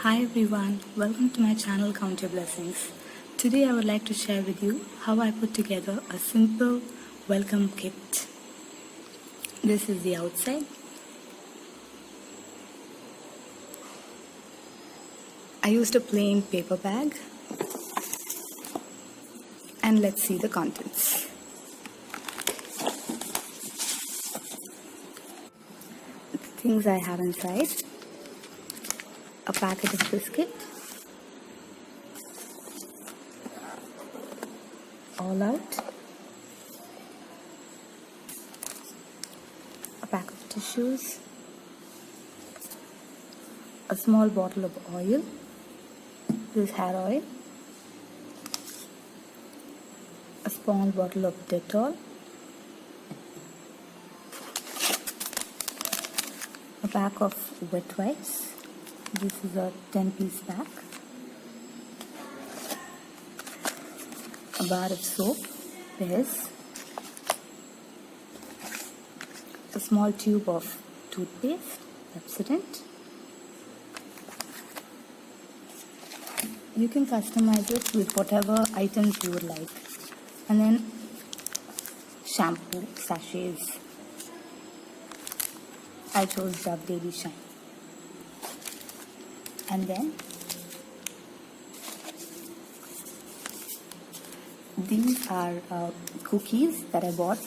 Hi everyone, welcome to my channel Count Your Blessings. Today I would like to share with you how I put together a simple welcome kit. This is the outside. I used a plain paper bag and let's see the contents. The things I have inside: a packet of biscuit, All Out, a pack of tissues, a small bottle of oil, this is hair oil, a small bottle of Dettol, a pack of wet wipes, this is a 10-piece pack, a bar of soap, Pears, a small tube of toothpaste, Pepsodent. You can customize it with whatever items you would like. And then shampoo sachets. I chose Dove Daily Shine. And then these are cookies that I bought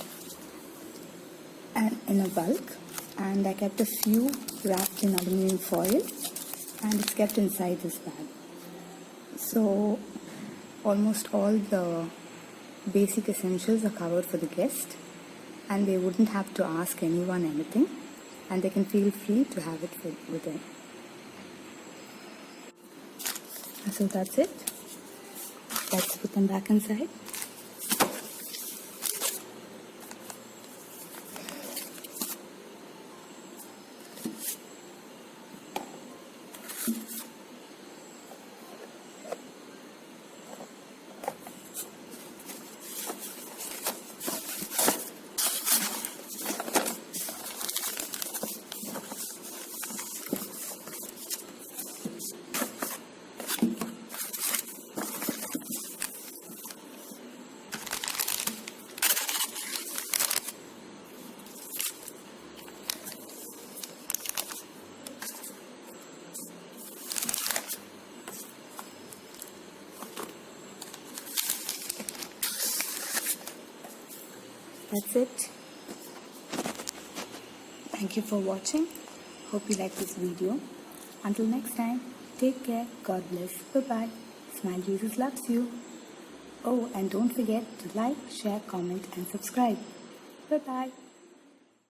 and in a bulk, and I kept a few wrapped in aluminum foil and it's kept inside this bag. So almost all the basic essentials are covered for the guest, and they wouldn't have to ask anyone anything, and they can feel free to have it with them. So that's it. Let's put them back inside. That's it. Thank you for watching. Hope you like this video. Until next time, take care. God bless. Bye-bye. Smile Jesus loves you. Oh, and don't forget to like, share, comment and subscribe. Bye-bye.